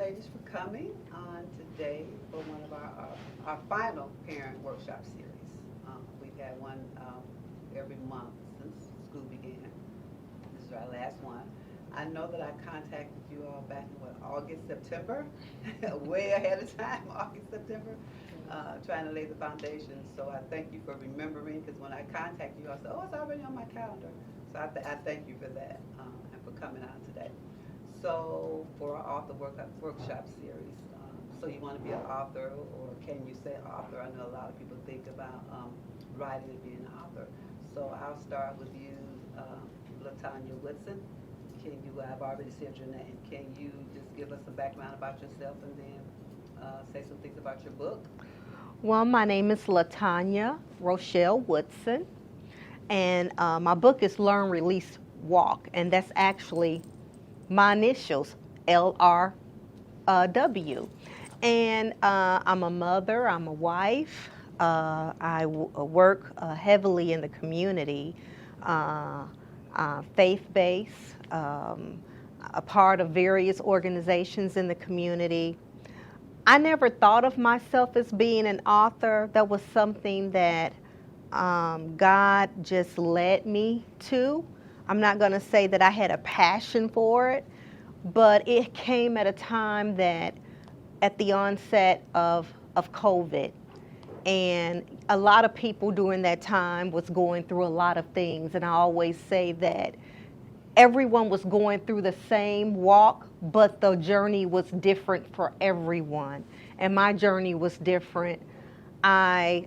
ladies, for coming on today for one of our final parent workshop series. We've had one every month since school began. This is our last one. I know that I contacted you all back in August, September, way ahead of time, August, September, trying to lay the foundation. So I thank you for remembering, because when I contacted you, I said, oh, it's already on my calendar. So I thank you for that and for coming on today. So for our author workshop series, so you want to be an author, or can you say author? I know a lot of people think about writing and being an author. So I'll start with you, Latonya Woodson. I've already said your name. Can you just give us a background about yourself and then say some things about your book? Well, my name is Latonya Rochelle Woodson, and my book is Learn, Release, Walk, and that's actually my initials, LRW. And I'm a mother, I'm a wife, I work heavily in the community, faith-based, a part of various organizations in the community. I never thought of myself as being an author. That was something that God just led me to. I'm not going to say that I had a passion for it, but it came at a time that at the onset of COVID, and a lot of people during that time was going through a lot of things, and I always say that everyone was going through the same walk, but the journey was different for everyone, and my journey was different. I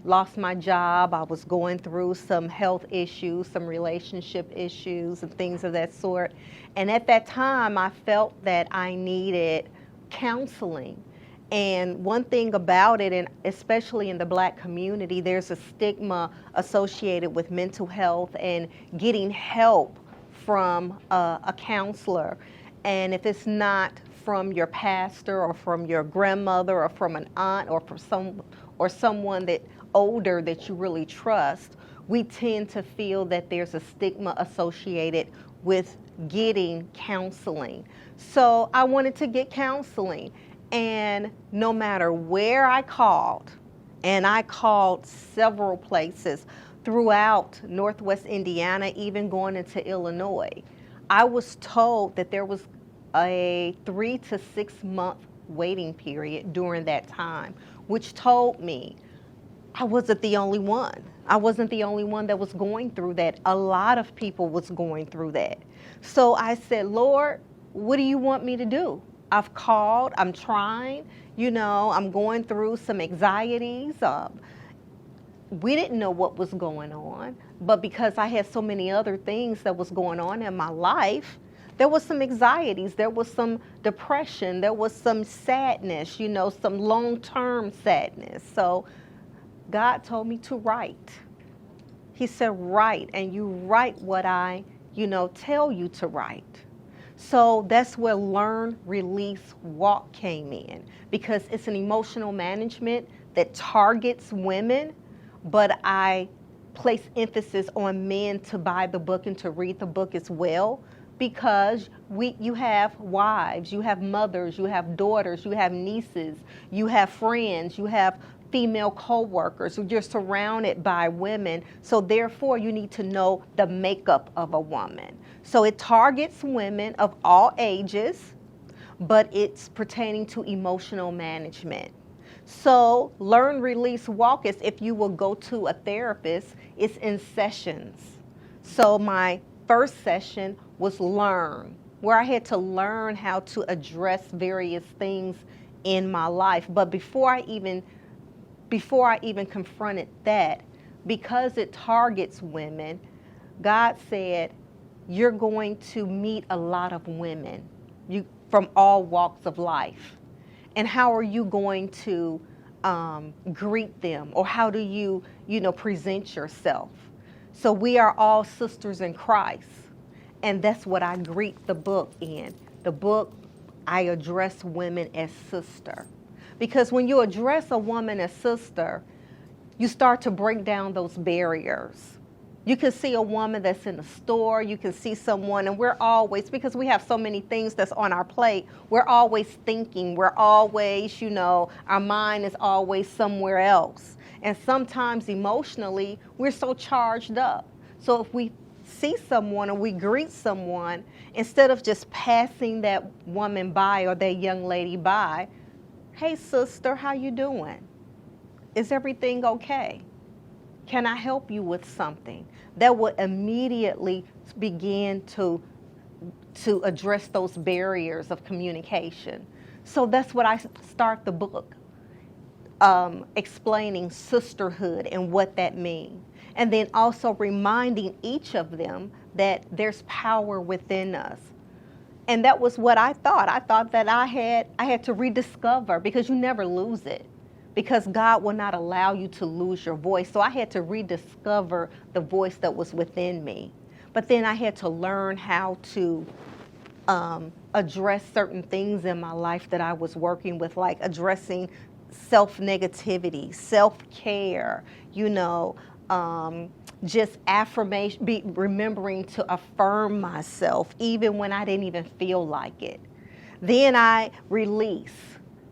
lost my job. I was going through some health issues, some relationship issues, and things of that sort. And at that time, I felt that I needed counseling. And one thing about it, and especially in the Black community, there's a stigma associated with mental health and getting help from a counselor. And if it's not from your pastor or from your grandmother or from an aunt or from someone that older that you really trust, we tend to feel that there's a stigma associated with getting counseling. So I wanted to get counseling, and no matter where I called, and I called several places throughout Northwest Indiana, even going into Illinois, I was told that there was a 3 to 6 month waiting period during that time, which told me I wasn't the only one. I wasn't the only one that was going through that. A lot of people was going through that. So I said, Lord, what do you want me to do? I've called, I'm trying, I'm going through some anxieties. We didn't know what was going on, but because I had so many other things that was going on in my life, there was some anxieties, there was some depression, there was some sadness, some long-term sadness. So God told me to write. He said, write, and you write what I, tell you to write. So that's where Learn, Release, Walk came in, because it's an emotional management that targets women, but I place emphasis on men to buy the book and to read the book as well, because you have wives, you have mothers, you have daughters, you have nieces, you have friends, you have female co-workers, you're surrounded by women, so therefore you need to know the makeup of a woman. So it targets women of all ages, but it's pertaining to emotional management. So Learn, Release, Walk is, if you will go to a therapist, it's in sessions. So my first session was Learn, where I had to learn how to address various things in my life. But before I even confronted that, because it targets women, God said, you're going to meet a lot of women from all walks of life. And how are you going to greet them? Or how do you, present yourself? So we are all sisters in Christ. And that's what I greet the book in. The book, I address women as sister. Because when you address a woman as sister, you start to break down those barriers. You can see a woman that's in a store, you can see someone, and we're always, because we have so many things that's on our plate, we're always thinking, we're always, our mind is always somewhere else. And sometimes emotionally, we're so charged up. So if we see someone or we greet someone, instead of just passing that woman by or that young lady by, hey sister, how you doing? Is everything okay? Can I help you with something? That would immediately begin to address those barriers of communication. So that's what I start the book, explaining sisterhood and what that means. And then also reminding each of them that there's power within us. And that was what I thought. I thought that I had to rediscover, because you never lose it. Because God will not allow you to lose your voice. So I had to rediscover the voice that was within me. But then I had to learn how to address certain things in my life that I was working with, like addressing self-negativity, self-care, just affirmation, remembering to affirm myself even when I didn't even feel like it. Then I release.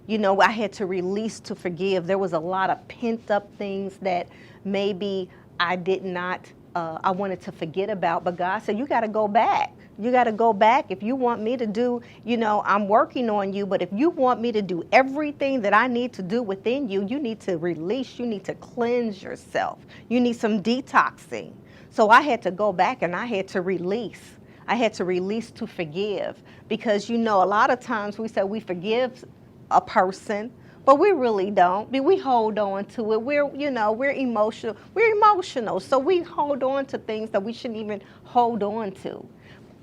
I had to release to forgive. There was a lot of pent up things that maybe I did not, I wanted to forget about, but God said, you got to go back. You got to go back. If you want me to do, I'm working on you, but if you want me to do everything that I need to do within you, you need to release, you need to cleanse yourself. You need some detoxing. So I had to go back and I had to release. I had to release to forgive, because, a lot of times we say we forgive a person, but we really don't. We hold on to it. We're emotional. We're emotional, so we hold on to things that we shouldn't even hold on to.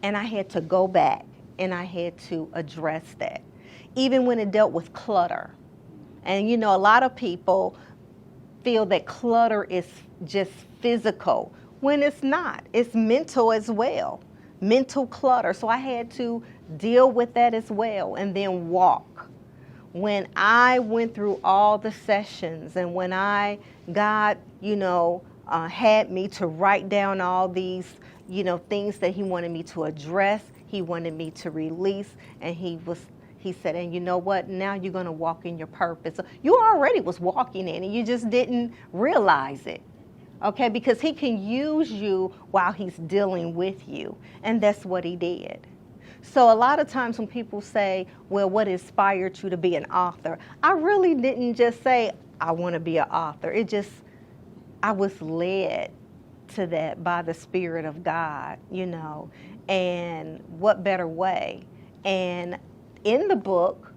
And I had to go back and I had to address that, even when it dealt with clutter. And a lot of people feel that clutter is just physical, when it's not. It's mental as well. Mental clutter. So I had to deal with that as well, and then walk. When I went through all the sessions, and when God, had me to write down all these, things that he wanted me to address, he wanted me to release, and he said, and you know what, now you're going to walk in your purpose. You already was walking in it, you just didn't realize it. Okay, because he can use you while he's dealing with you, and that's what he did. So a lot of times when people say, well, what inspired you to be an author? I really didn't just say, I want to be an author. I was led to that by the Spirit of God, and what better way? And in the book,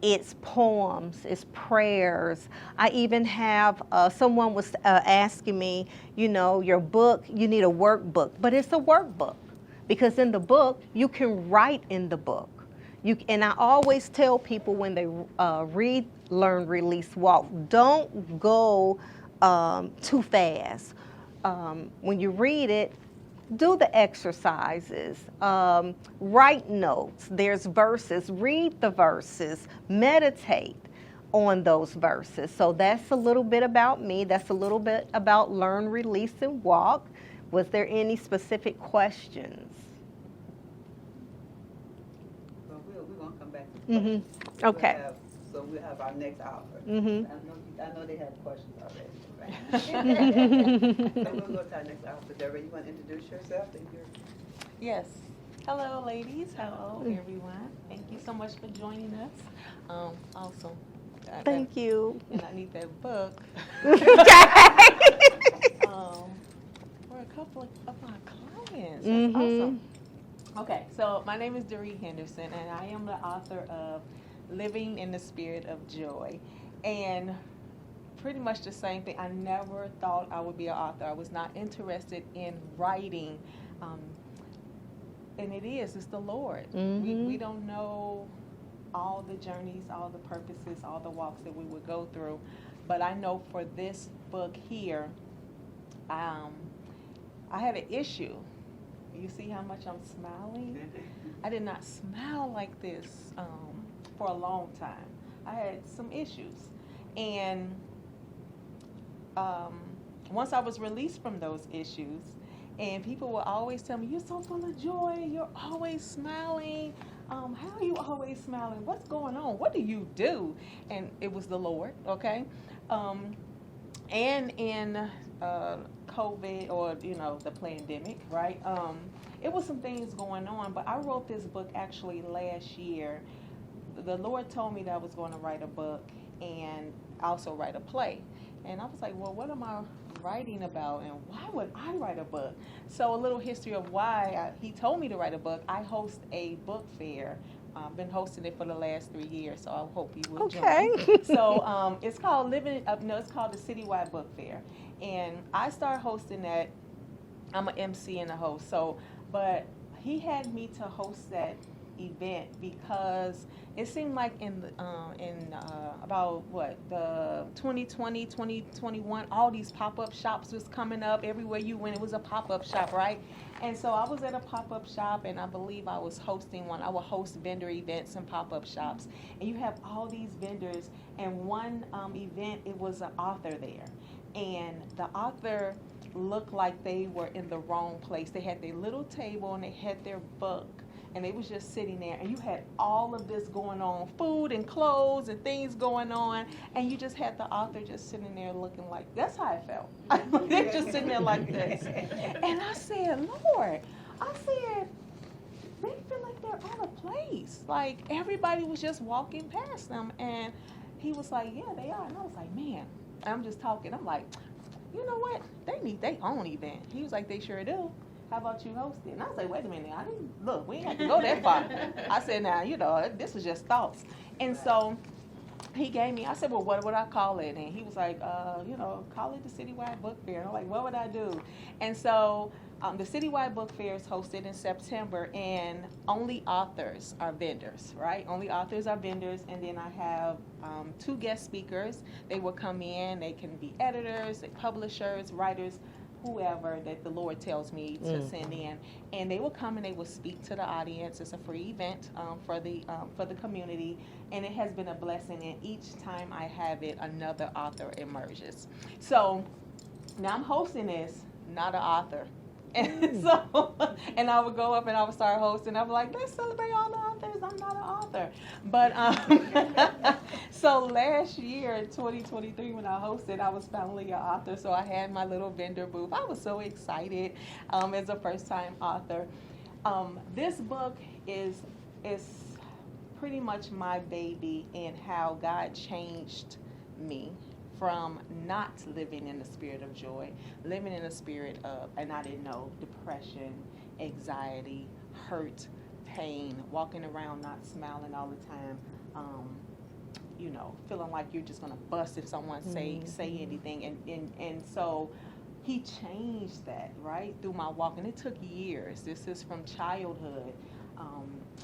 it's poems, it's prayers. I even have, someone was asking me, your book, you need a workbook, but it's a workbook. Because in the book, you can write in the book. And I always tell people when they read, learn, release, walk, don't go too fast. When you read it, do the exercises, write notes, there's verses, read the verses, meditate on those verses. So that's a little bit about me. That's a little bit about learn, release, and walk. Was there any specific questions? Well, we're going to come back to Mm-hmm. questions. Okay. We'll have our next author. Mm-hmm. I know they have questions already. Right? So we'll go to our next author. Deborah, you want to introduce yourself? Yes. Hello, ladies. Hello, everyone. Thank you so much for joining us. Awesome. Thank you. And I need that book. For a couple of my clients. That's awesome. Okay, so my name is Doree Henderson, and I am the author of Living in the Spirit of Joy. And pretty much the same thing. I never thought I would be an author. I was not interested in writing. And it's the Lord. Mm-hmm. We don't know all the journeys, all the purposes, all the walks that we would go through. But I know for this book here, I had an issue. You see how much I'm smiling? I did not smile like this for a long time. I had some issues. And once I was released from those issues, And people will always tell me, you're so full of joy. You're always smiling. How are you always smiling? What's going on? What do you do? And it was the Lord, okay? And in COVID, or, the pandemic, right? It was some things going on, but I wrote this book actually last year. The Lord told me that I was going to write a book and also write a play. And I was like, well, what am I writing about, and why would I write a book? So a little history of why he told me to write a book. I host a book fair. I've been hosting it for the last 3 years, so I hope you will join. So it's called it's called the Citywide Book Fair. And I started hosting that. I'm an MC and a host. So, but he had me to host that event because it seemed like in about the 2020, 2021, all these pop-up shops was coming up everywhere you went. It was a pop-up shop, right? And so I was at a pop-up shop, and I believe I was hosting one. I would host vendor events and pop-up shops, and you have all these vendors. And one event, it was an author there, and the author looked like they were in the wrong place. They had their little table and they had their book, and they was just sitting there, and you had all of this going on, food and clothes and things going on, and you just had the author just sitting there looking like, that's how I felt. They're just sitting there like this. And I said, Lord, they feel like they're out of place. Like everybody was just walking past them, and he was like, yeah, they are. And I was like, man, I'm just talking. I'm like, you know what? They need their own event. He was like, they sure do. How about you host it? And I was like, wait a minute, we ain't have to go that far. I said, now, this was just thoughts. And so he gave me, I said, well, what would I call it? And he was like, call it the Citywide Book Fair. And I'm like, what would I do? And so the Citywide Book Fair is hosted in September, and only authors are vendors, right? Only authors are vendors. And then I have 2 guest speakers. They will come in. They can be editors, publishers, writers, whoever that the Lord tells me to send in, and they will come and they will speak to the audience. It's a free event for the community, and it has been a blessing. And each time I have it, another author emerges. So now I'm hosting this, not an author. And so, and I would go up and I would start hosting. I'm like, let's celebrate all the authors. I'm not an author. But so last year, 2023, when I hosted, I was finally an author. So I had my little vendor booth. I was so excited as a first-time author. This book is pretty much my baby in how God changed me from not living in the spirit of joy, living in the spirit of, and I didn't know, depression, anxiety, hurt, pain, walking around not smiling all the time, feeling like you're just gonna bust if someone say anything, and so he changed that, right, through my walk, and it took years. This is from childhood,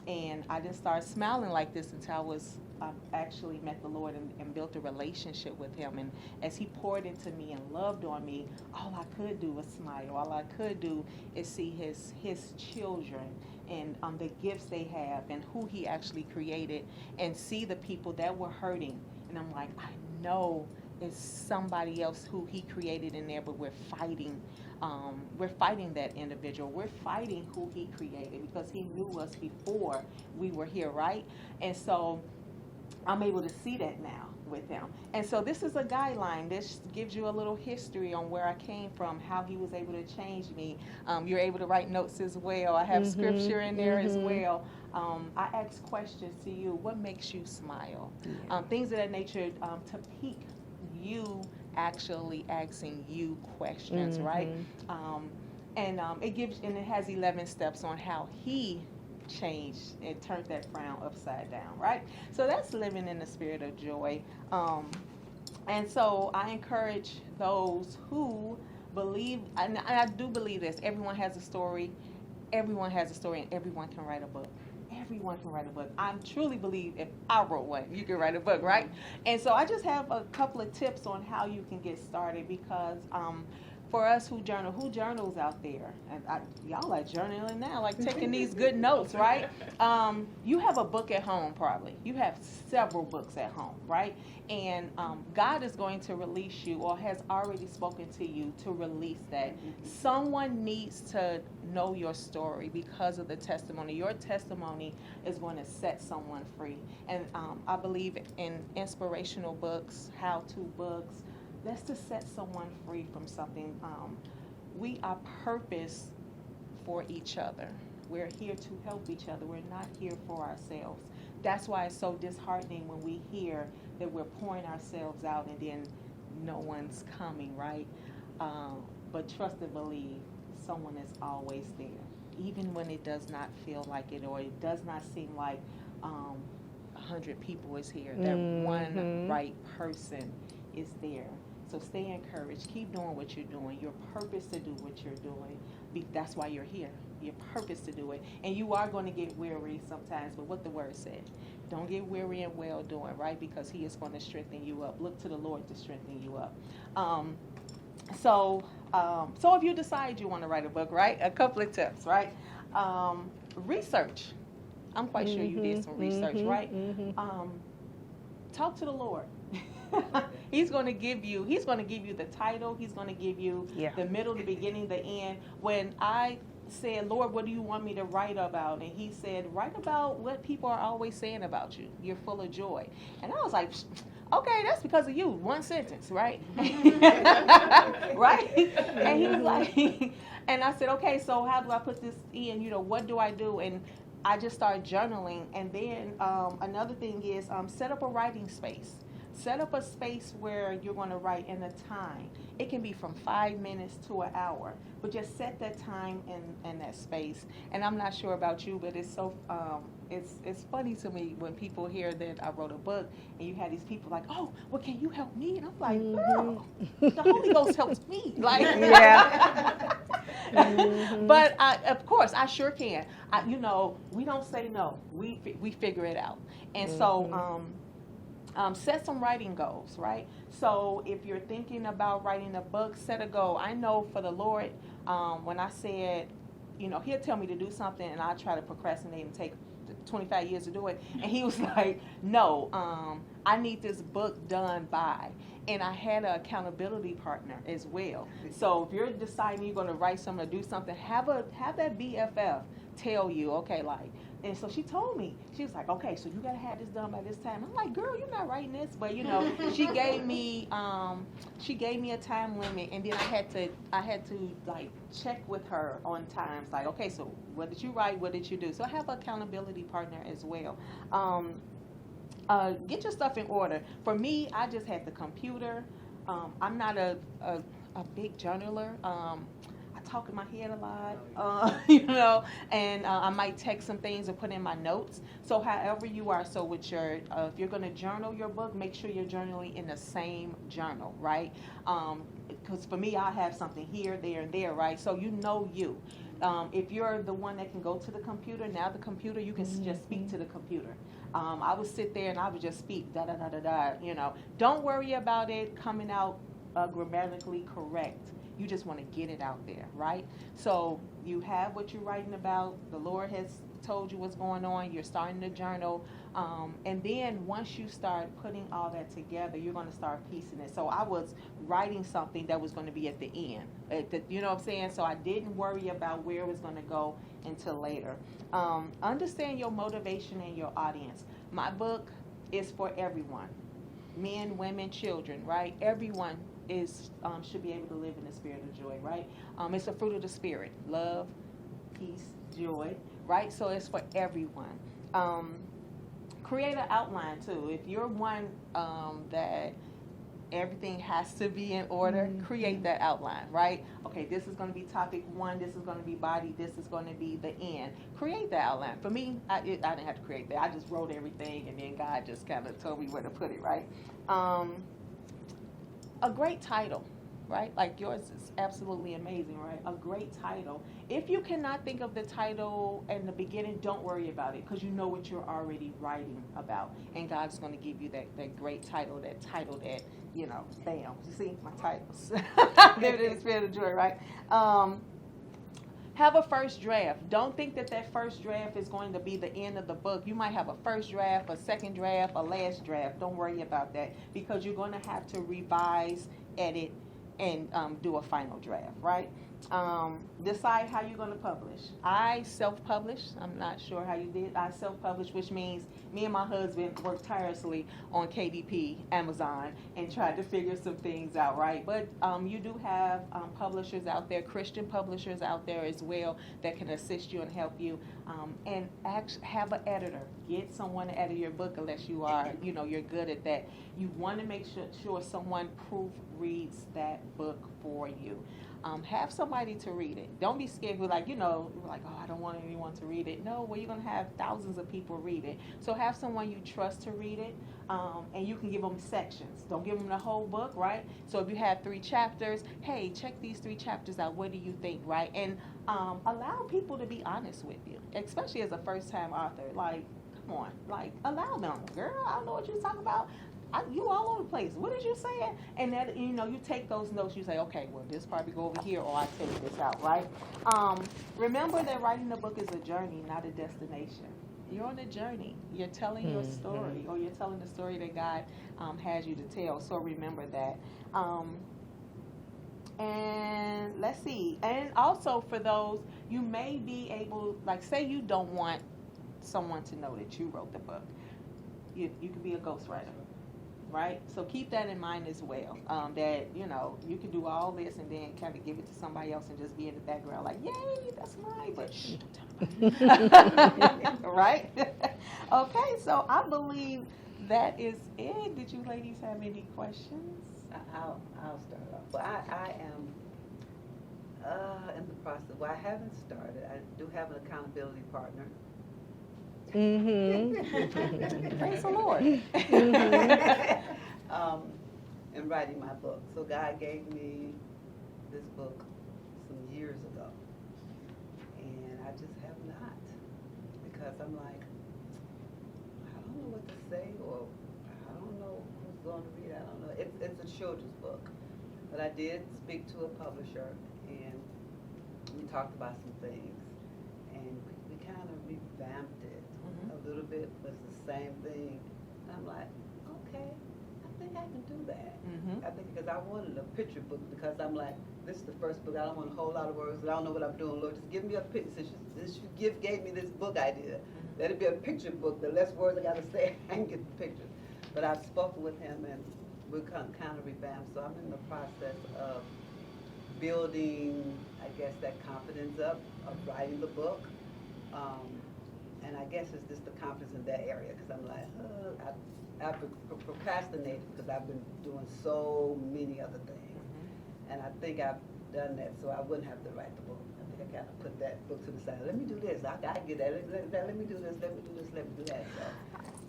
and I didn't start smiling like this until I actually met the Lord and built a relationship with him. And as he poured into me and loved on me, all I could do was smile. All I could do is see his children and the gifts they have and who he actually created, and see the people that were hurting. And I'm like, I know it's somebody else who he created in there, but we're fighting that individual. We're fighting who he created, because he knew us before we were here, right? And so I'm able to see that now with him. And so this is a guideline. This gives you a little history on where I came from, how he was able to change me. You're able to write notes as well. I have scripture in there as well. I ask questions to you. What makes you smile? Things of that nature to pique you, actually asking you questions, right? It has 11 steps on how he changed and turned that frown upside down, right? So that's living in the spirit of joy. And so I encourage those who believe, and I do believe this, everyone has a story, and everyone can write a book. Everyone can write a book. I truly believe if I wrote one, you can write a book, right? And so I just have a couple of tips on how you can get started, because for us who journals out there, and y'all are journaling now, like taking these good notes, right? You have a book at home, probably. You have several books at home, right? And God is going to release you, or has already spoken to you to release that. Someone needs to know your story because of the testimony. Your testimony is going to set someone free. And I believe in inspirational books, how-to books. That's to set someone free from something. We are purposed for each other. We're here to help each other. We're not here for ourselves. That's why it's so disheartening when we hear that we're pouring ourselves out and then no one's coming, right? But trust and believe, someone is always there, even when it does not feel like it, or it does not seem like 100 people is here. That one right person is there. So stay encouraged. Keep doing what you're doing. Your purpose to do what you're doing. That's why you're here. Your purpose to do it. And you are going to get weary sometimes, but what the word said, don't get weary in well doing, right? Because he is going to strengthen you up. Look to the Lord to strengthen you up. So if you decide you want to write a book, right? A couple of tips, right? Research. I'm quite sure you did some research, right? Talk to the Lord. He's going to give you the title. He's going to give you the middle, the beginning, the end. When I said, Lord, what do you want me to write about? And he said, write about what people are always saying about you. You're full of joy. And I was like, okay, that's because of you. One sentence, right? Right? And he was like, and I said, okay, so how do I put this in? What do I do? And I just started journaling. And then another thing is set up a writing space. Set up a space where you're going to write in a time. It can be from 5 minutes to an hour, but just set that time in that space. And I'm not sure about you, but it's so it's funny to me when people hear that I wrote a book, and you have these people like, oh, well, can you help me? And I'm like, girl, the Holy Ghost helps me. Like, But of course, I sure can. We don't say no. We figure it out. And so. Set some writing goals, right? So if you're thinking about writing a book, set a goal. I know for the Lord, when I said, he'll tell me to do something and I try to procrastinate and take 25 years to do it. And he was like, no, I need this book done by. And I had an accountability partner as well. So if you're deciding you're going to write something or do something, have that BFF tell you, okay, like, and so she told me, she was like, okay, so you got to have this done by this time. I'm like, girl, you're not writing this. But, she gave me a time limit. And then I had to like check with her on times. Like, okay, so what did you write? What did you do? So I have an accountability partner as well. Get your stuff in order. For me, I just had the computer. I'm not a big journaler. I talk in my head a lot, and I might text some things and put in my notes. So however you are, so with your, if you're going to journal your book, make sure you're journaling in the same journal, right? Because for me, I have something here, there, and there, right? So you. If you're the one that can go to the computer, now the computer, you can just speak to the computer. I would sit there and I would just speak, da-da-da-da-da, Don't worry about it coming out grammatically correct. You just want to get it out there, right? So you have what you're writing about. The Lord has told you what's going on. You're starting to journal. And then once you start putting all that together, you're going to start piecing it. So I was writing something that was going to be at the end. You know what I'm saying? So I didn't worry about where it was going to go until later. Understand your motivation and your audience. My book is for everyone. Men, women, children, right? Everyone should be able to live in the spirit of joy, right? It's a fruit of the spirit: love, peace, joy, right? So it's for everyone. Create an outline too. If you're one that everything has to be in order, create that outline, right? Okay, this is going to be topic 1, this is going to be body, this is going to be the end. Create that outline. For me, I didn't have to create that. I just wrote everything, and then God just kind of told me where to put it, right? A great title. right? Like yours is absolutely amazing, right? A great title. If you cannot think of the title in the beginning, don't worry about it, because you know what you're already writing about. And God's going to give you that great title, that, you know, bam. You see my titles. Living in the Spirit of Joy, right? Have a first draft. Don't think that first draft is going to be the end of the book. You might have a first draft, a second draft, a last draft. Don't worry about that, because you're going to have to revise, edit, and do a final draft, right? Decide how you're going to publish. I self-published. I'm not sure how you did. I self-published, which means me and my husband worked tirelessly on KDP, Amazon, and tried to figure some things out, right? But you do have publishers out there, Christian publishers out there as well, that can assist you and help you. And have an editor. Get someone to edit your book, unless you are, you know, you're good at that. You want to make sure someone proofreads that book for you. Have somebody to read it. Don't be scared. We're like, oh, I don't want anyone to read it. No, well, you're going to have thousands of people read it. So have someone you trust to read it, and you can give them sections. Don't give them the whole book, right? So if you have 3 chapters, hey, check these 3 chapters out. What do you think, right? And allow people to be honest with you, especially as a first-time author. Like, come on. Like, allow them. Girl, I don't know what you're talking about. You all over the place. What did you say? And that, you take those notes. You say, okay, well, this probably go over here, or I take this out, right? Remember that writing a book is a journey, not a destination. You're on a journey. You're telling your story, or you're telling the story that God has you to tell. So remember that. And let's see. And also for those, you may be able, like, say you don't want someone to know that you wrote the book. You could be a ghostwriter. Right? So keep that in mind as well, that, you can do all this and then kind of give it to somebody else and just be in the background like, yay, that's mine, but shh, don't tell nobody. Right? Okay, so I believe that is it. Did you ladies have any questions? I'll start off. Well, I am in the process. Well, I haven't started. I do have an accountability partner. Praise the Lord. In writing my book. So God gave me this book some years ago, and I just have not, because I'm like, I don't know what to say, or I don't know who's going to read it. I don't know. It's a children's book, but I did speak to a publisher, and we talked about some things, and we kind of revamped it a little bit, but it's the same thing. And I'm like, okay, I think I can do that. I think because I wanted a picture book, because I'm like, this is the first book. I don't want a whole lot of words. I don't know what I'm doing. Lord, just give me a picture. Since you gave me this book idea, let it be a picture book. The less words I got to say, I can get the pictures. But I've spoken with him, and we're kind of revamped. So I'm in the process of building, I guess, that confidence up of writing the book. And I guess it's just the confidence in that area, because I'm like, I've procrastinated because I've been doing so many other things. And I think I've done that so I wouldn't have to write the book. I think I kind of put that book to the side. Let me do this. I got to get that. Let me do this. Let me do this. Let me do that.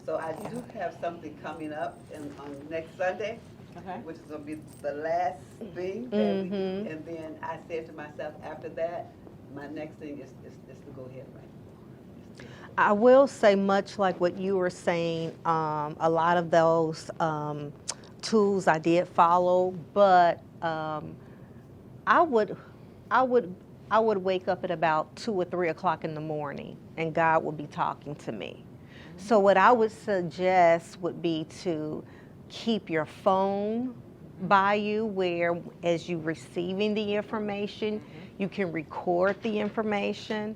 So I do have something coming up on next Sunday, which is going to be the last thing. And then I said to myself, after that, my next thing is to go ahead and write. I will say, much like what you were saying, a lot of those tools I did follow, but I would wake up at about 2 or 3 o'clock in the morning, and God would be talking to me. So what I would suggest would be to keep your phone by you, where as you're receiving the information, you can record the information,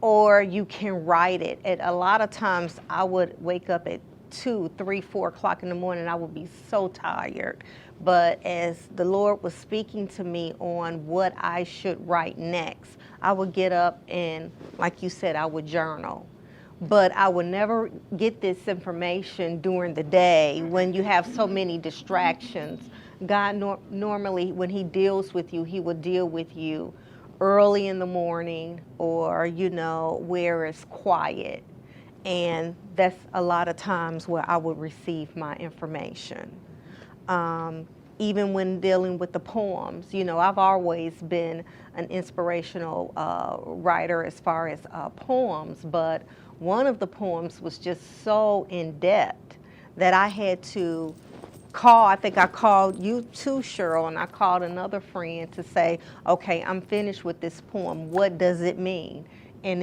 or you can write it. And a lot of times I would wake up at 2, 3, 4 o'clock in the morning. I would be so tired. But as the Lord was speaking to me on what I should write next, I would get up and, like you said, I would journal. But I would never get this information during the day when you have so many distractions. God normally, when he deals with you, he will deal with you early in the morning, or, where it's quiet. And that's a lot of times where I would receive my information. even when dealing with the poems. You know, I've always been an inspirational writer as far as poems, but one of the poems was just so in depth that I had to call. I think I called you too, Cheryl, and I called another friend to say, okay, I'm finished with this poem. What does it mean? And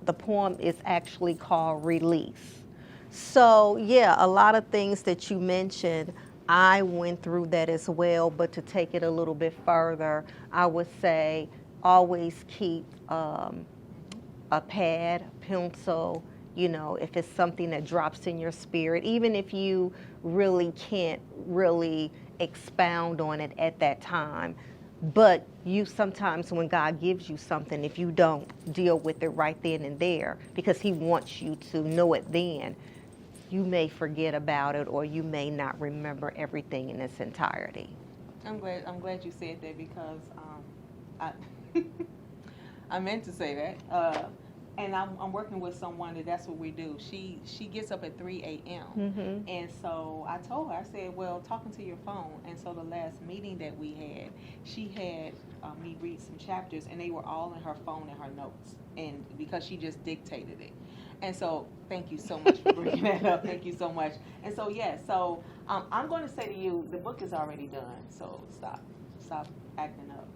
the poem is actually called Release. So yeah, a lot of things that you mentioned, I went through that as well, but to take it a little bit further, I would say always keep a pad, pencil, you know, if it's something that drops in your spirit, even if you really can't really expound on it at that time. But you sometimes, when God gives you something, if you don't deal with it right then and there, because he wants you to know it then, you may forget about it, or you may not remember everything in its entirety. I'm glad you said that, because I I meant to say that. And I'm working with someone that's what we do. She gets up at 3 a.m. Mm-hmm. And so I told her, I said, well, talking to your phone. And so the last meeting that we had, she had me read some chapters, and they were all in her phone and her notes, and because she just dictated it. And so thank you so much for bringing that up. Thank you so much. And so, yeah, so I'm going to say to you, the book is already done. So stop acting up.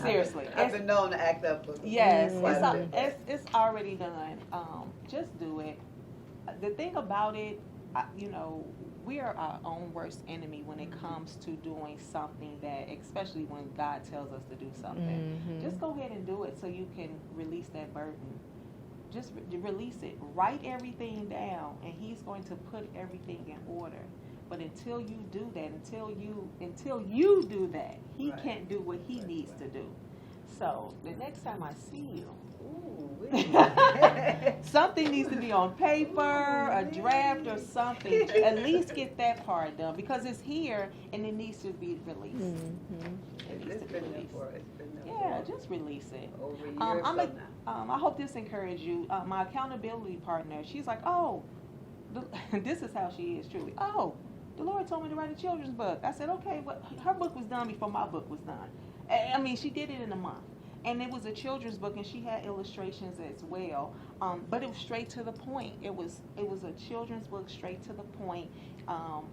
Seriously, I've been known to act up. Yes, Mm-hmm. it's already done. Just do it. The thing about it, you know, we are our own worst enemy when it comes to doing something that, especially when God tells us to do something. Mm-hmm. Just go ahead and do it so you can release that burden. Just release it. Write everything down, and he's going to put everything in order. But until you do that, until you do that, he Right. can't do what he needs to do. So the next time I see you, something needs to be on paper, a draft or something. At least get that part done, because it's here and it needs to be released. Mm-hmm. It needs It's to be been there released. for it's been there Yeah, for just release it. over a year or so now. I hope this encouraged you. My accountability partner, she's like, oh, this is how she is truly. Oh, the Lord told me to write a children's book. I said, okay, but her book was done before my book was done. I mean, she did it in a month. And it was a children's book, and she had illustrations as well. But it was straight to the point. It was a children's book, straight to the point.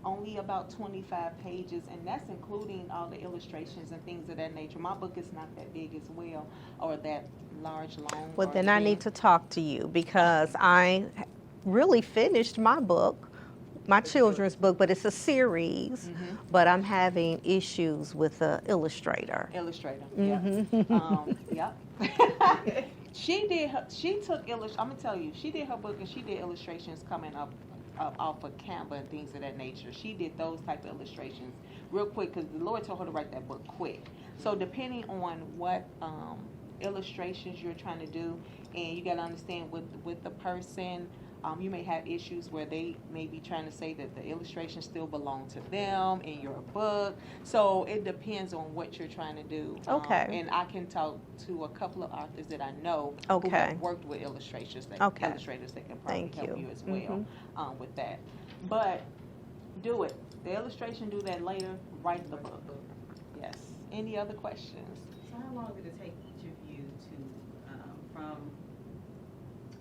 Only about 25 pages, and that's including all the illustrations and things of that nature. My book is not that big as well, or that large, long. Well, then I need to talk to you, because I really finished my book, my children's book, but it's a series. Mm-hmm. But I'm having issues with the illustrator. Mm-hmm. Yep. I'm gonna tell you, she did her book, and she did illustrations coming up off of Canva and things of that nature. She did those type of illustrations real quick, because the Lord told her to write that book quick. So depending on what illustrations you're trying to do, and you got to understand with the person, you may have issues where they may be trying to say that the illustrations still belong to them in your book. So it depends on what you're trying to do. Okay. And I can talk to a couple of authors that I know who Okay. have worked with illustrators that can probably Thank help you. you as well with that. But do it. The illustration, do that later. Write the book. Yes. Any other questions? So how long did it take each of you to, from,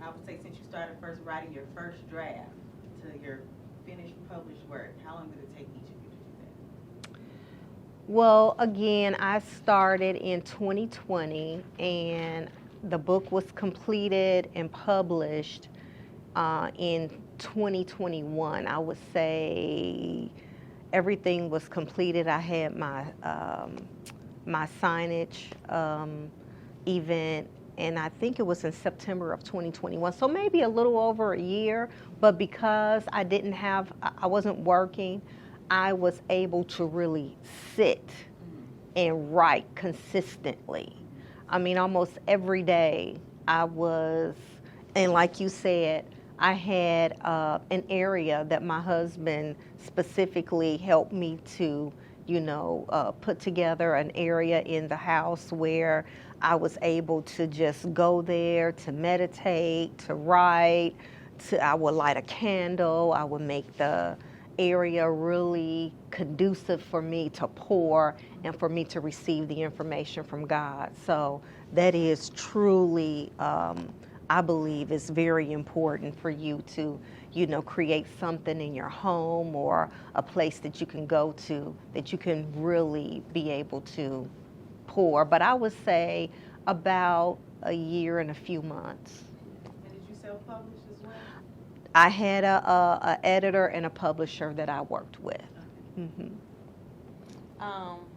I would say, since you started first writing your first draft to your finished published work, how long did it take each of you to do that? Well, again, I started in 2020, and the book was completed and published in 2021. I would say everything was completed. I had my my signage event, and I think it was in September of 2021. So maybe a little over a year, but because I wasn't working, I was able to really sit and write consistently. I mean, almost every day I was, and like you said, I had an area that my husband specifically helped me to, put together an area in the house where I was able to just go there to meditate, to write, I would light a candle, I would make the area really conducive for me to pour and for me to receive the information from God. So that is truly, I believe, is very important for you to, create something in your home or a place that you can go to that you can really be able to pour. But I would say about a year and a few months. And did you self-publish as well? I had a editor and a publisher that I worked with. Mm-hmm.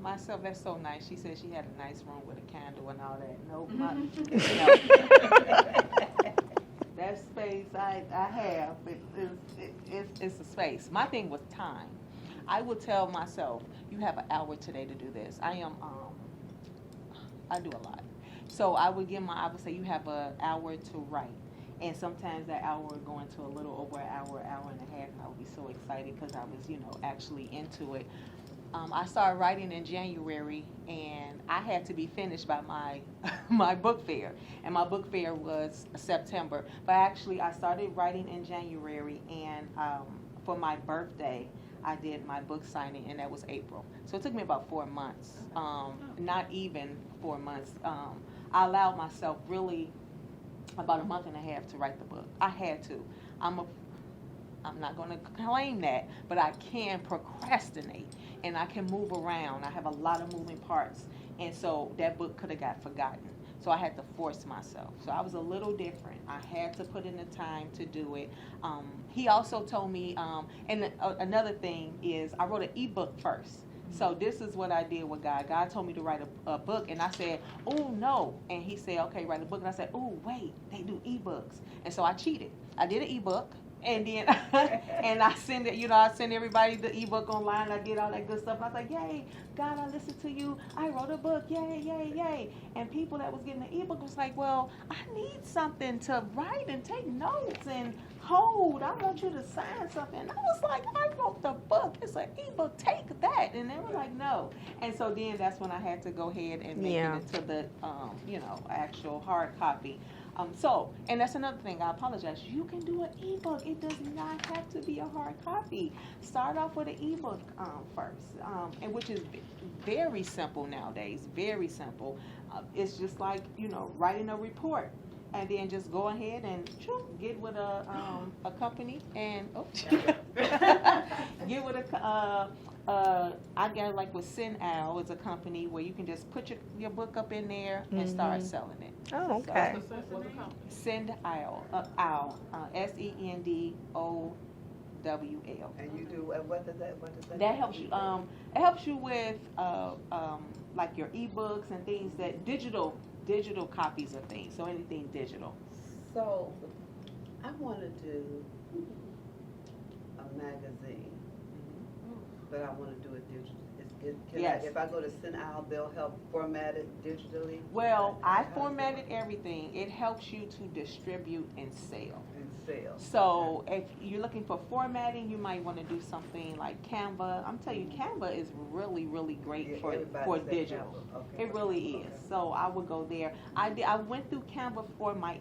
Myself, that's so nice. She said she had a nice room with a candle and all that. No, that space I have, it's a space. My thing was time. I would tell myself, you have an hour today to do this. I do a lot. So I would say you have an hour to write. And sometimes that hour would go into a little over an hour and a half. I would be so excited because I was, actually into it. I started writing in January, and I had to be finished by my book fair. And my book fair was September. But actually, I started writing in January, and for my birthday, I did my book signing, and that was April. So it took me about 4 months, not even 4 months. I allowed myself really about a month and a half to write the book. I had to. I'm not going to claim that, but I can procrastinate and I can move around. I have a lot of moving parts, and so that book could have got forgotten. So I had to force myself. So I was a little different. I had to put in the time to do it. He also told me, and another thing is I wrote an ebook first. So this is what I did with God. God told me to write a book, and I said, oh, no. And he said, okay, write a book. And I said, oh, wait, they do ebooks. And so I cheated. I did an ebook, and then and I send it, I send everybody the ebook online. I did all that good stuff. And I was like, yay, God, I listened to you. I wrote a book. Yay, yay, yay. And people that was getting the ebook was like, well, I need something to write and take notes and hold. I want you to sign something. And I was like, I wrote the book. It's an ebook. Take that. And they were like, no. And so then that's when I had to go ahead and make it into the, actual hard copy. And that's another thing. I apologize. You can do an ebook. It does not have to be a hard copy. Start off with an ebook first, and which is very simple nowadays. Very simple. It's just like writing a report. And then just go ahead and get with a company and get with I got like with SendOwl is a company where you can just put your book up in there and start selling it. Oh, okay. SendOwl, SendOwl. And you do what does that? That helps you. It helps you with like your ebooks and things that digital copies of things. So anything digital. So I want to do a magazine, but I want to do it digitally. Yes. If I go to SendOwl, they'll help format it digitally? Well, I formatted everything. It helps you to distribute and sell. So if you're looking for formatting, you might want to do something like Canva. I'm telling you, Canva is really, really great for digital. Okay. It really is. So I would go there. I went through Canva for my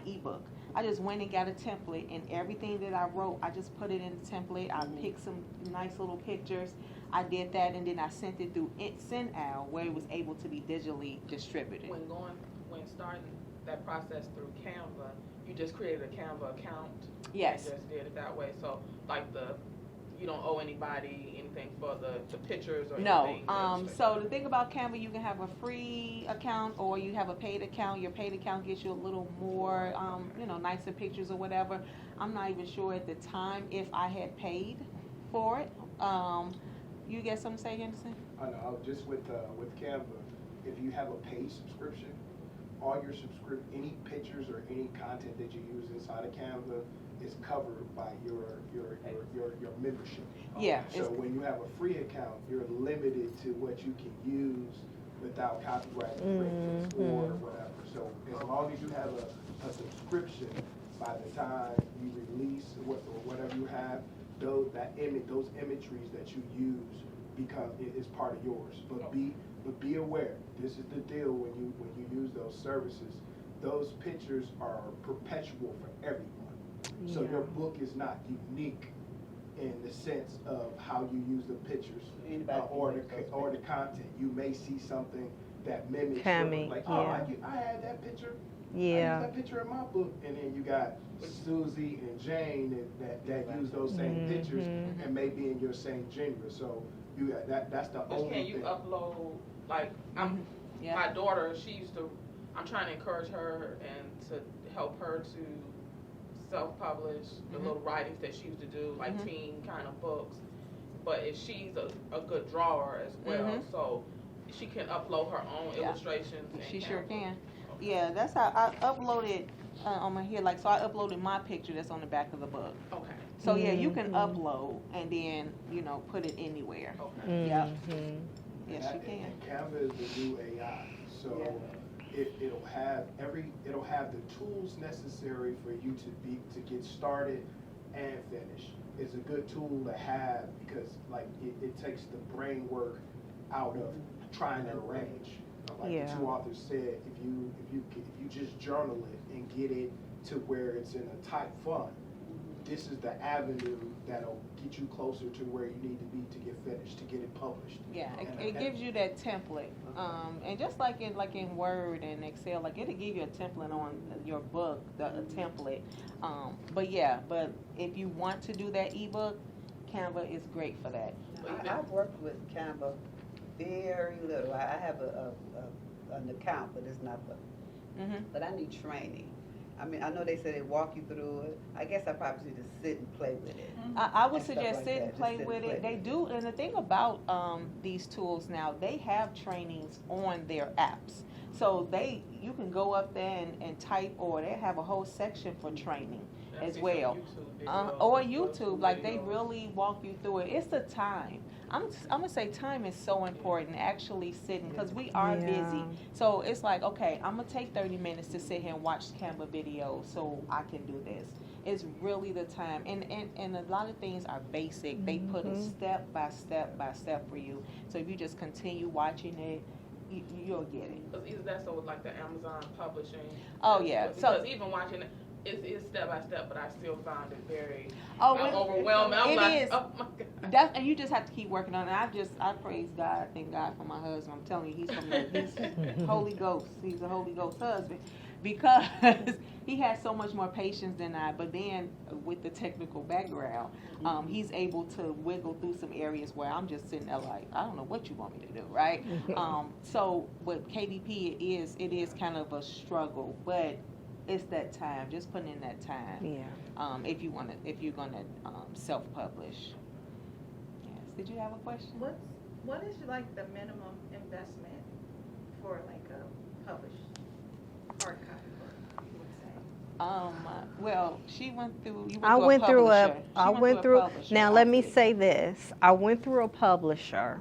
ebook. I just went and got a template, and everything that I wrote, I just put it in the template. I picked some nice little pictures. I did that, and then I sent it through SendOwl, where it was able to be digitally distributed. When starting that process through Canva, you just created a Canva account. Yes. And just did it that way. So like you don't owe anybody anything for the pictures or anything. No. So the thing about Canva, you can have a free account or you have a paid account. Your paid account gets you a little more, nicer pictures or whatever. I'm not even sure at the time if I had paid for it. You get something to say, Henderson? I know. Just with Canva, if you have a paid subscription, all your any pictures or any content that you use inside of Canva is covered by your membership. Yeah. So when you have a free account, you're limited to what you can use without copyright infringements or whatever. So as long as you have a subscription, by the time you release whatever you have, those imageries that you use is part of yours. But be aware. This is the deal when you use those services. Those pictures are perpetual for everyone. So your book is not unique in the sense of how you use the pictures Anybody can or make those the content. You may see something that mimics Coming, like, yeah. I had that picture. I Yeah. used that picture in my book, and then you got Susie and Jane that use those same pictures and may be in your same genre. So you got that's the But only can you thing. upload, like, my daughter, I'm trying to encourage her and to help her to self-publish the little writings that she used to do, like teen kind of books. But if she's a good drawer as well, so she can upload her own illustrations. She and sure Canva. can. Yeah, that's how I uploaded on my here. Like, so I uploaded my picture that's on the back of the book. Okay. So yeah, you can upload and then put it anywhere. Okay. Yep. Mhm. Yes, you can. And Canva is the new AI, so it'll have the tools necessary for you to get started and finish. It's a good tool to have because like it takes the brain work out of trying to arrange. Like the two authors said, if you just journal it and get it to where it's in a tight font, this is the avenue that'll get you closer to where you need to be to get finished, to get it published. Yeah, it gives you that template, and just like in Word and Excel, like it'll give you a template on your book, a template. But if you want to do that ebook, Canva is great for that. I've worked with Canva very little. I have an account, but it's not for, but I need training. I mean, I know they say they walk you through it. I guess I probably need to sit and play with it. I would and stuff suggest like sit that. and Just play sit with and it. play They with do, and the thing about these tools now, they have trainings on their apps. So you can go up there and type, or they have a whole section for training I've as seen well. some YouTube videos Or and YouTube, stuff, like they videos. really walk you through it. It's the time. I'm gonna say time is so important. Actually sitting, because we are busy. So it's like, okay, I'm gonna take 30 minutes to sit here and watch Canva videos so I can do this. It's really the time, and a lot of things are basic. They put it step by step by step for you. So if you just continue watching it, you'll get it. Because either that's or like the Amazon publishing. Oh, yeah. Because even watching it, it's step by step, but I still found it very It- overwhelming. I'm it like, is. oh my God. And you just have to keep working on it. I praise God. I thank God for my husband. I'm telling you, he's Holy Ghost. He's a Holy Ghost husband because he has so much more patience than I. But then with the technical background, he's able to wiggle through some areas where I'm just sitting there like, I don't know what you want me to do, right? So with KDP, it is kind of a struggle, but it's that time. Just putting in that time. Yeah. If you're gonna self-publish. Yes. Did you have a question? What is like the minimum investment for like a published hard copy book, you would say? Well, she went through. You I went through a. publisher. She I went through. publisher, Now let I me see. say this. I went through a publisher,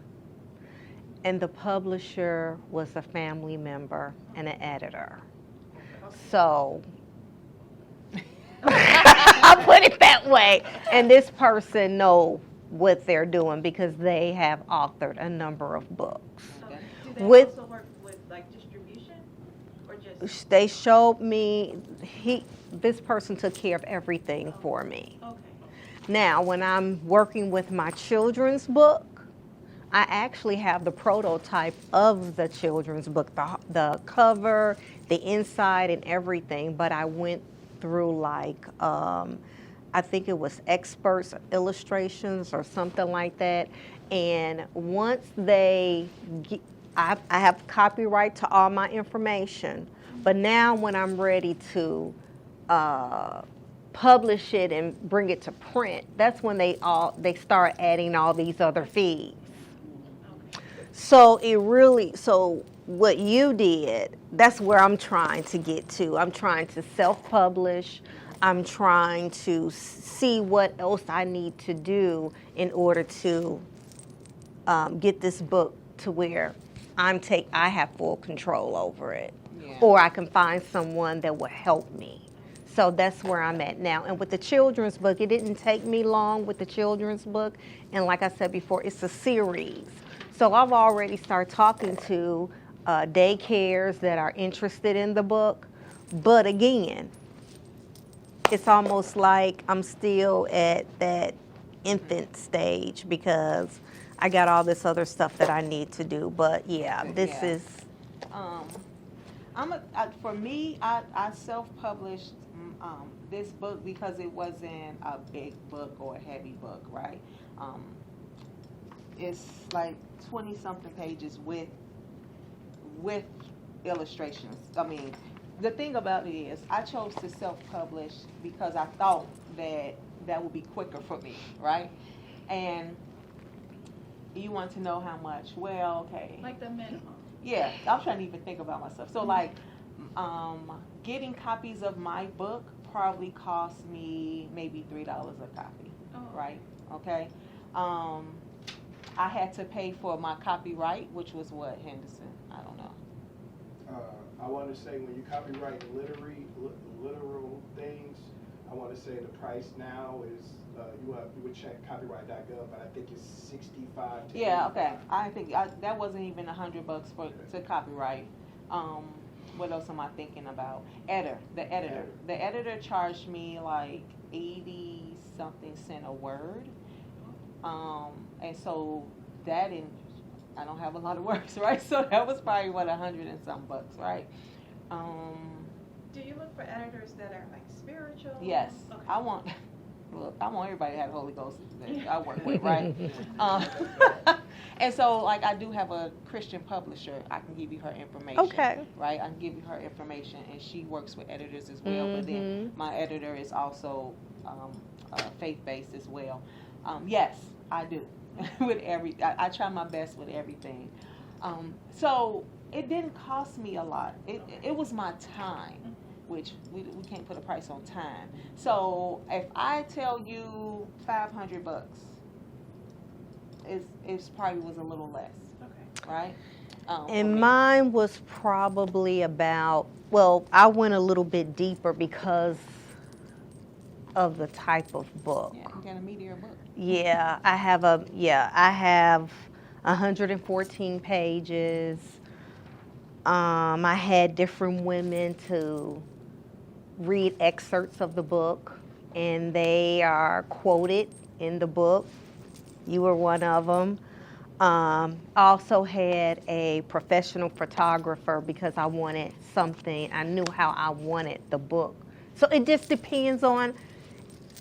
and the publisher was a family member and an editor. So I put it that way. And this person know what they're doing because they have authored a number of books. Okay. Do they With- also work with like distribution or just? They showed me this person took care of everything for me. Okay. Now, when I'm working with my children's book, I actually have the prototype of the children's book, the cover, the inside, and everything. But I went through like, I think it was Experts Illustrations or something like that. And once I have copyright to all my information. But now when I'm ready to publish it and bring it to print, that's when they start adding all these other fees. So what you did, that's where I'm trying to get to. I'm trying to self-publish. I'm trying to see what else I need to do in order to get this book to where I have full control over it. Yeah. Or I can find someone that will help me. So that's where I'm at now. And with the children's book, it didn't take me long with the children's book. And like I said before, it's a series. So I've already started talking to daycares that are interested in the book. But again, it's almost like I'm still at that infant stage because I got all this other stuff that I need to do. But yeah, this Yeah. is. For me, I self-published this book because it wasn't a big book or a heavy book, right? It's like 20-something pages with illustrations. I mean, the thing about it is I chose to self-publish because I thought that would be quicker for me, right? And you want to know how much? Well, okay. Like the minimum. Yeah, I'm trying to even think about myself. So like, getting copies of my book probably cost me maybe $3 a copy, right? Okay. I had to pay for my copyright, which was what, Henderson? I don't know. I want to say when you copyright literal things, I want to say the price now is you would check copyright.gov, but I think it's 65. To Yeah, 85. okay. I think that wasn't even $100 to copyright. What else am I thinking about? The editor charged me like 80-something cents a word. And so that I don't have a lot of works, right? So that was probably what $100 and some bucks, right? Do you look for editors that are like spiritual? Yes, Okay. I want everybody to have the Holy Ghost that I work with, right? And so, like, I do have a Christian publisher. I can give you her information. Okay. Right? I can give you her information, and she works with editors as well. But then my editor is also faith-based as well. Yes, I do. I try my best with everything. So it didn't cost me a lot. It was my time, which we can't put a price on time. So if I tell you $500, it probably was a little less. Okay. Right? And mine was probably about, well, I went a little bit deeper because of the type of book. Yeah, you got a meatier book. Yeah, I have 114 pages. I had different women to read excerpts of the book, and they are quoted in the book. You were one of them. Also had a professional photographer because I wanted something. I knew how I wanted the book. So it just depends on,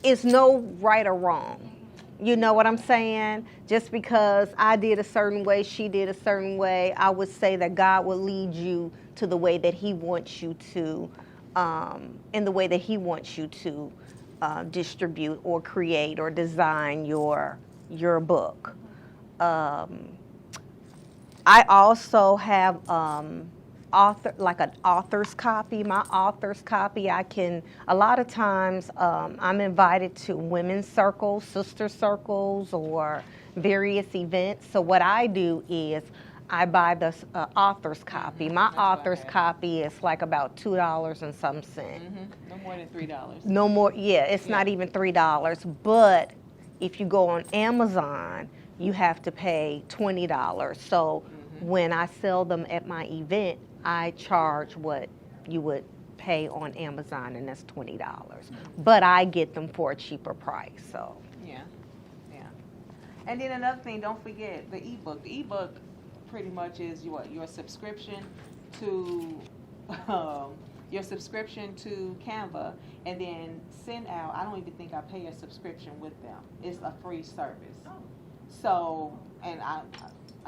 it's no right or wrong. You know what I'm saying? Just because I did a certain way, she did a certain way, I would say that God will lead you to the way that He wants you to, in the way that He wants you to distribute or create or design your book. I also have an author's copy. My author's copy, a lot of times I'm invited to women's circles, sister circles, or various events. So what I do is I buy the author's copy. My author's copy is like about $2 and some cents. No more than $3. No more, yeah, it's not even $3. But if you go on Amazon, you have to pay $20. So when I sell them at my event, I charge what you would pay on Amazon, and that's $20. But I get them for a cheaper price. So yeah. And then another thing, don't forget the ebook. The ebook pretty much is your subscription to Canva, and then send out. I don't even think I pay a subscription with them. It's a free service. So, and I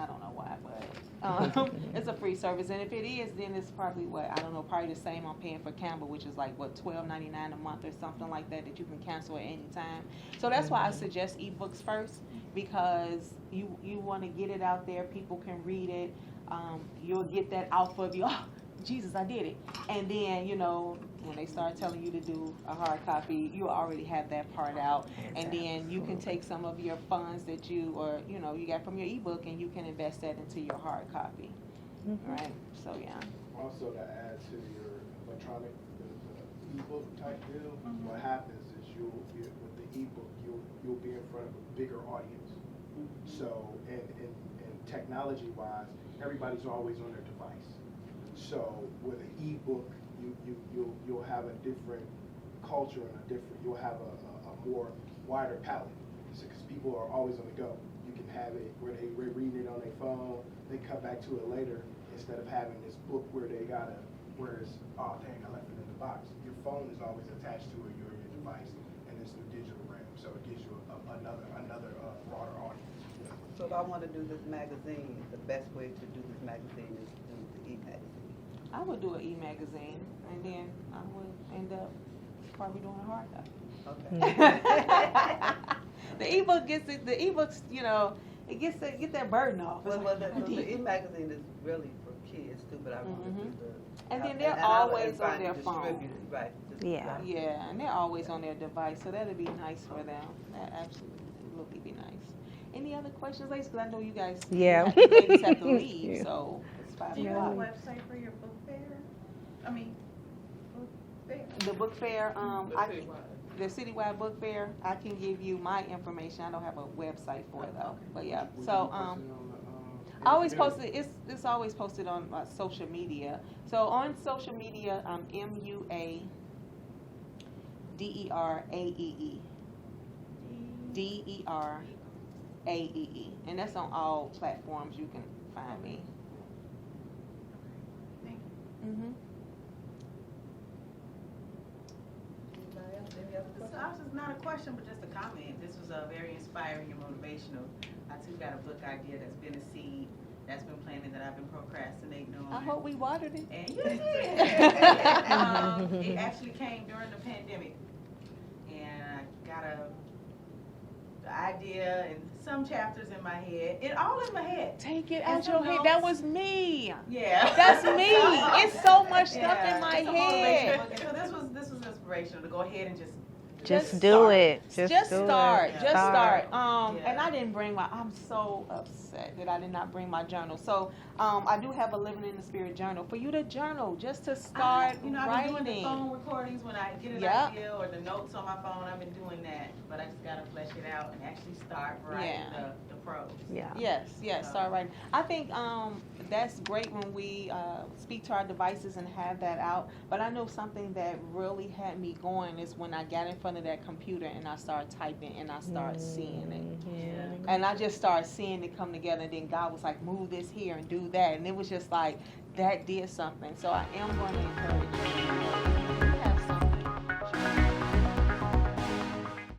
don't know why, but it's a free service. And if it is, then it's probably probably the same I'm paying for Canva, which is like $12.99 a month or something like that you can cancel at any time. So that's why I suggest ebooks first, because you want to get it out there. People can read it. You'll get that alpha of you. Oh, Jesus, I did it. And then, when they start telling you to do a hard copy, you already have that part out. And then you can take some of your funds that you got from your ebook, and you can invest that into your hard copy. Right? So, yeah. Also, to add to your electronic, the ebook type deal, what happens is with the ebook, you'll be in front of a bigger audience. So, and technology-wise, everybody's always on their device. So with an ebook, you'll have a different culture and you'll have a more wider palette. because people are always on the go. You can have it where they're reading it on their phone, they come back to it later, instead of having this book where they gotta, where it's, oh dang, I left it in the box. Your phone is always attached to it, your device, in this new digital realm, so it gives you another broader audience. So if I want to do this magazine, the best way to do this magazine is through the e-magazine. I would do an e-magazine, and then I would end up probably doing a hard copy. Okay. The ebook gets it. The ebooks, you know, it gets that burden off. It's Well, like, the e-magazine is really for kids too, but I want to do the. And then they're I would always find on their phone. distributors, right? Yeah. Right. Yeah, and they're always on their device, so that'd be nice for them. That absolutely would be nice. Any other questions, ladies? Because I know you guys, Yeah. you ladies have to leave, Yeah. so it's 5 Do you have a o'clock. website for your book fair? I mean, book fair? The book fair, The citywide. the citywide book fair, I can give you my information. I don't have a website for it though, but yeah. Would So, you post it on the, I always Instagram? post it. It's always posted on social media. So on social media, MUADERAEE. DERAEE, and that's on all platforms. You can find me. Thank you. Mhm. Anybody else? Any other So questions? this is not a question, but just a comment. This was very inspiring and motivational. I too got a book idea that's been a seed that's been planted that I've been procrastinating on. I hope we watered it. And you did. It actually came during the pandemic, and I got the idea and some chapters in my head. It all in my head. Take it And out some your head. That notes. was me. Yeah, That's me. It's so much stuff in my it's a head. motivational book. So this was inspirational to go ahead and just Just do start. it. Just do start. it. Just start. Yeah. And I didn't bring my. I'm so upset that I did not bring my journal. So I do have a Living in the Spirit journal for you to journal, just to start I've been writing. doing the phone recordings when I get an Yep. idea or the notes on my phone. I've been doing that, but I just gotta flesh it out and actually start writing Yeah. the prose. Yeah. Yes, start writing. I think that's great when we speak to our devices and have that out. But I know something that really had me going is when I got in front of that computer and I started typing and I started seeing it. Yeah. And I just started seeing it come together, and then God was like, move this here and do that. And it was just like, that did something. So I am going to encourage you